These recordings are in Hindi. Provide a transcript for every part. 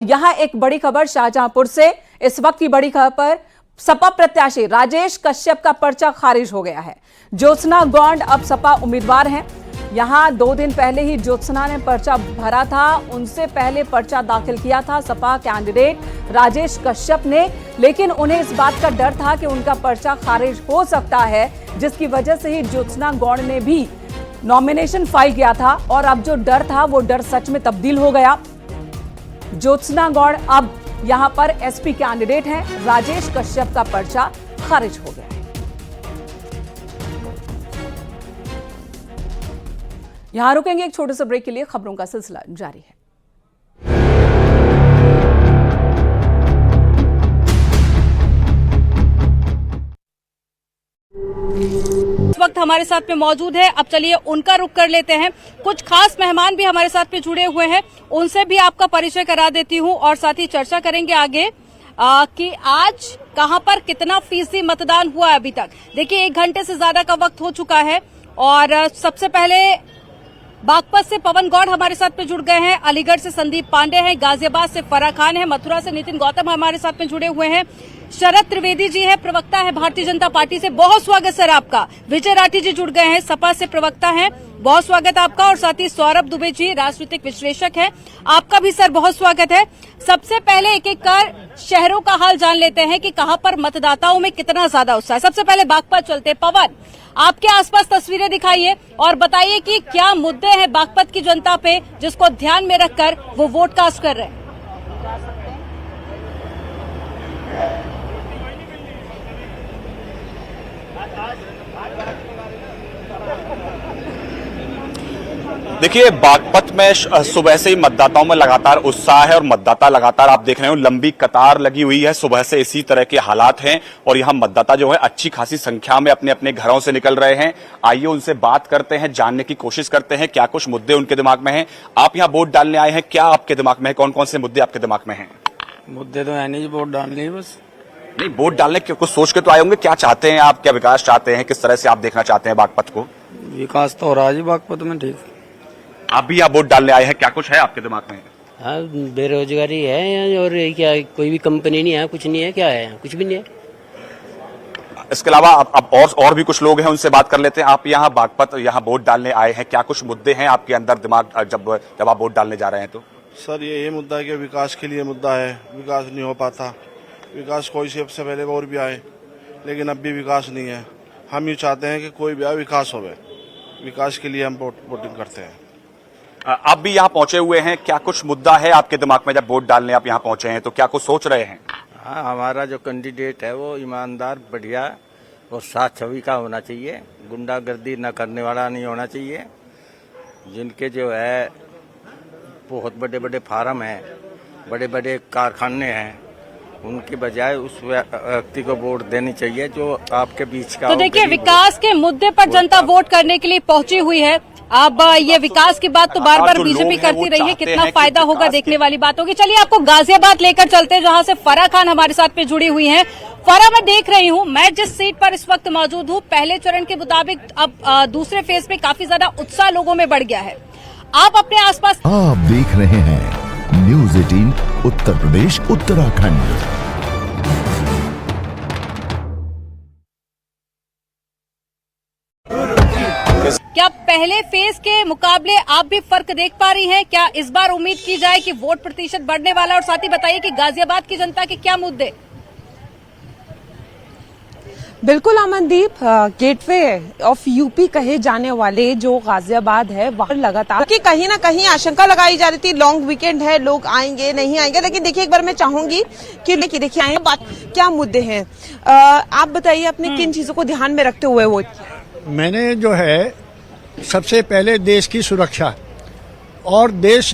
यहां एक बड़ी खबर शाहजहांपुर से। इस वक्त की बड़ी खबर, सपा प्रत्याशी राजेश कश्यप का पर्चा खारिज हो गया है। ज्योत्सना गौंड अब सपा उम्मीदवार हैं। यहां 2 दिन पहले ही ज्योत्सना ने पर्चा भरा था, उनसे पहले पर्चा दाखिल किया था सपा कैंडिडेट राजेश कश्यप ने, लेकिन उन्हें इस बात का डर था कि उनका पर्चा खारिज हो सकता है, जिसकी वजह से ही ज्योत्सना गौंड ने भी नॉमिनेशन फाइल किया था। और अब जो डर था वो डर सच में तब्दील हो गया। ज्योत्सना गौड़ अब यहां पर एसपी कैंडिडेट हैं। राजेश कश्यप का पर्चा खारिज हो गया है। यहां रुकेंगे एक छोटे से ब्रेक के लिए, खबरों का सिलसिला जारी है। इस वक्त हमारे साथ में मौजूद है, अब चलिए उनका रुख कर लेते हैं। कुछ खास मेहमान भी हमारे साथ में जुड़े हुए हैं, उनसे भी आपका परिचय करा देती हूं और साथ ही चर्चा करेंगे आगे कि आज कहां पर कितना फीसदी मतदान हुआ है अभी तक। देखिए 1 घंटे से ज्यादा का वक्त हो चुका है और सबसे पहले बागपत से पवन गौड़ हमारे साथ में जुड़ गए हैं, अलीगढ़ से संदीप पांडे हैं, गाजियाबाद से फराह खान है, मथुरा से नितिन गौतम हमारे साथ में जुड़े हुए हैं, शरद त्रिवेदी जी है, प्रवक्ता है भारतीय जनता पार्टी से, बहुत स्वागत सर आपका। विजय राठी जी जुड़ गए हैं, सपा से प्रवक्ता हैं, बहुत स्वागत आपका। और साथ ही सौरभ दुबे जी राजनीतिक विश्लेषक हैं, आपका भी सर बहुत स्वागत है। सबसे पहले एक एक कर शहरों का हाल जान लेते हैं कि कहां पर मतदाताओं में कितना ज्यादा उत्साह है। सबसे पहले बागपत चलते। पवन, आपके आसपास तस्वीरें दिखाइए और बताइए कि क्या मुद्दे हैं बागपत की जनता पे जिसको ध्यान में रखकर वो वोट कास्ट कर रहे हैं। देखिए, बागपत में सुबह से ही मतदाताओं में लगातार उत्साह है और मतदाता लगातार आप देख रहे हो लंबी कतार लगी हुई है। सुबह से इसी तरह के हालात हैं और यहाँ मतदाता जो है अच्छी खासी संख्या में अपने अपने घरों से निकल रहे हैं। आइए उनसे बात करते हैं, जानने की कोशिश करते हैं क्या कुछ मुद्दे उनके दिमाग में हैं। आप यहाँ वोट डालने आए हैं, क्या आपके दिमाग में है, कौन कौन से मुद्दे आपके दिमाग में हैं? मुद्दे तो है नहीं, वोट डालने ही बस। नहीं, वोट डालने के कुछ सोच के तो आए होंगे, क्या चाहते हैं आप, क्या विकास चाहते हैं, किस तरह से आप देखना चाहते हैं बागपत को? विकास तो हो रहा है जी बागपत में, ठीक। आप भी यहाँ वोट डालने आए हैं, क्या कुछ है आपके दिमाग में? हाँ, बेरोजगारी है और क्या कोई भी कंपनी नहीं है, कुछ नहीं है, क्या है, कुछ भी नहीं है। इसके अलावा अब और भी कुछ लोग हैं, उनसे बात कर लेते हैं। आप यहाँ बागपत यहाँ वोट डालने आए हैं, क्या कुछ मुद्दे हैं आपके अंदर दिमाग जब आप वोट डालने जा रहे हैं? तो सर ये मुद्दा है कि विकास के लिए मुद्दा है, विकास नहीं हो पाता। विकास कोई सबसे पहले और भी आए, लेकिन अब भी विकास नहीं है। हम ये चाहते हैं कि कोई भी आए, विकास होवे। विकास के लिए हम वोटिंग करते हैं। आप भी यहाँ पहुंचे हुए हैं, क्या कुछ मुद्दा है आपके दिमाग में? जब वोट डालने आप यहाँ पहुंचे हैं तो क्या कुछ सोच रहे हैं? हाँ, हमारा जो कैंडिडेट है वो ईमानदार, बढ़िया और साथ छवि का होना चाहिए, गुंडागर्दी न करने वाला नहीं होना चाहिए। जिनके जो है बहुत बड़े बड़े फार्म हैं, बड़े बड़े कारखाने हैं, उनके बजाय उस व्यक्ति को वोट देनी चाहिए जो आपके बीच का। तो देखिए, विकास के मुद्दे पर जनता वोट करने के लिए पहुंची हुई है। अब ये विकास की बात तो बार बार बीजेपी करती रही है, कितना फायदा होगा देखने वाली बात होगी। चलिए आपको गाजियाबाद लेकर चलते हैं, जहां से फराह खान हमारे साथ पे जुड़ी हुई हैं। फराह, मैं देख रही हूं, मैं जिस सीट पर इस वक्त मौजूद हूं, पहले चरण के मुताबिक अब दूसरे फेज पे काफी ज्यादा उत्साह लोगों में बढ़ गया है। आप अपने आसपास आप देख रहे हैं न्यूज़ 18 उत्तर प्रदेश उत्तराखंड। क्या पहले फेज के मुकाबले आप भी फर्क देख पा रही हैं? क्या इस बार उम्मीद की जाए कि वोट प्रतिशत बढ़ने वाला? और साथ ही बताइए कि गाजियाबाद की जनता के क्या मुद्दे? बिल्कुल अमनदीप, गेटवे ऑफ यूपी कहे जाने वाले जो गाजियाबाद है वहाँ लगातार कि कहीं ना कहीं आशंका लगाई जा रही थी, लॉन्ग वीकेंड है, लोग आएंगे नहीं आएंगे। लेकिन देखिए, एक बार मैं चाहूंगी कि देखिए आए बात क्या मुद्दे हैं, आप बताइए अपने किन चीजों को ध्यान में रखते हुए वोट किया? मैंने जो है सबसे पहले देश की सुरक्षा और देश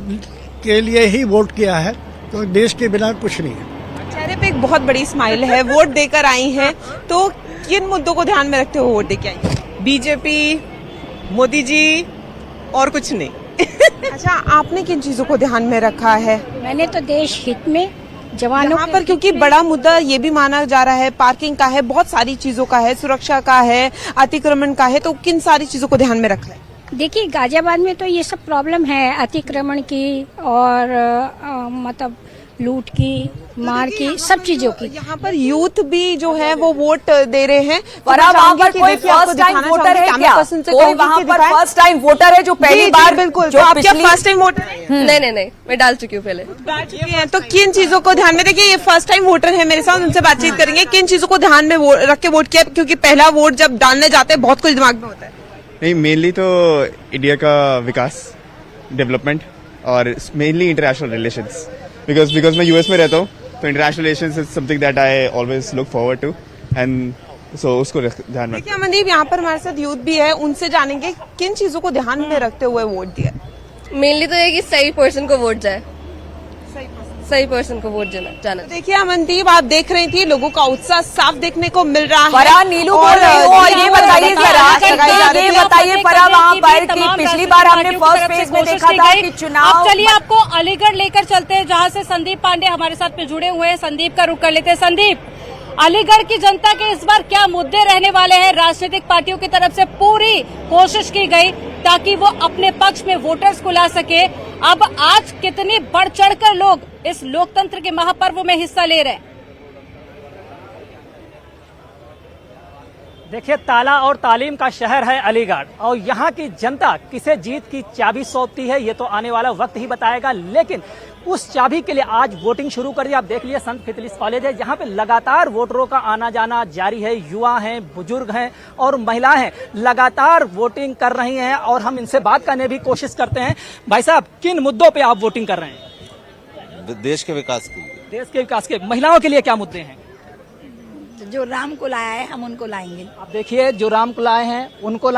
के लिए ही वोट किया है, तो देश के बिना कुछ नहीं है। चेहरे पे एक बहुत बड़ी स्माइल है, वोट देकर आई हैं, तो किन मुद्दों को ध्यान में रखते हुए वोट देके आई? बीजेपी, मोदी जी और कुछ नहीं। अच्छा, आपने किन चीजों को ध्यान में रखा है? मैंने तो देश हित में जवानों यहाँ पर, क्योंकि बड़ा मुद्दा ये भी माना जा रहा है, पार्किंग का है, बहुत सारी चीजों का है, सुरक्षा का है, अतिक्रमण का है, तो किन सारी चीजों को ध्यान में रखा है? देखिए, गाजियाबाद में तो ये सब प्रॉब्लम है, अतिक्रमण की और मतलब लूट की, मार की, सब चीजों की। यहाँ पर यूथ भी जो है वो वोट दे रहे हैं। पर अब वहाँ पर कोई फर्स्ट टाइम वोटर है क्या? कोई वहाँ पर फर्स्ट टाइम वोटर है जो पहली बार? बिल्कुल, जो तो आप क्या पिछली फर्स्ट टाइम वोटर हैं? नहीं, मैं डाल चुकी हूँ पहले। डाल चुके हैं, तो किन चीजों को ध्यान में, देखिए ये फर्स्ट टाइम वोटर है मेरे साथ, उनसे बातचीत करेंगे। किन चीजों को ध्यान में रख के वोट किया? क्योंकि पहला वोट जब डालने जाते हैं बहुत कुछ दिमाग में होता है। नहीं, मेनली तो इंडिया का विकास, डेवलपमेंट और मेनली इंटरनेशनल रिलेशंस। बिकॉज मैं यूएस में रहता हूँ, तो international relations is something that I always look forward to, and so उसको ध्यान में। देखिए अमनदीप, यहाँ पर हमारे साथ यूथ भी है, उनसे जानेंगे किन चीजों को ध्यान में रखते हुए वोट दिया। मेनली तो ये कि सही पर्सन को वोट जाए, सही पर्सन को वोट जाना। देखिए अमनदीप, आप देख रही थी लोगों का उत्साह साफ देखने को मिल रहा है। फरहान, नीलू बोल रही हूँ, और ये बताइए जरा, ये बताइए फरहान वहाँ पर कि पिछली बार हमने फर्स्ट फेज में देखा था कि चुनाव। अब चलिए आपको अलीगढ़ लेकर चलते हैं, जहां से संदीप पांडे हमारे साथ में जुड़े हुए हैं। संदीप का रुख कर लेते हैं। संदीप, अलीगढ़ की जनता के इस बार क्या मुद्दे रहने वाले हैं? राजनीतिक पार्टियों की तरफ से पूरी कोशिश की गई ताकि वो अपने पक्ष में वोटर्स को ला सके। अब आज कितनी बढ़ चढ़कर लोग इस लोकतंत्र के महापर्व में हिस्सा ले रहे हैं? देखिए, ताला और तालीम का शहर है अलीगढ़, और यहाँ की जनता किसे जीत की चाबी सौंपती है ये तो आने वाला वक्त ही बताएगा। लेकिन उस चाबी के लिए आज वोटिंग शुरू कर दी। आप देख लिए संत फितलिस कॉलेज है, जहाँ पे लगातार वोटरों का आना जाना जारी है। युवा हैं, बुजुर्ग हैं और महिलाएं हैं, लगातार वोटिंग कर रही हैं, और हम इनसे बात करने भी कोशिश करते हैं। भाई साहब, किन मुद्दों पे आप वोटिंग कर रहे हैं? देश के विकास के लिए। देश के विकास के। महिलाओं के लिए क्या मुद्दे हैं? जो राम को लाया है हम उनको लाएंगे। आप देखिए, जो राम को लाए हैं उनको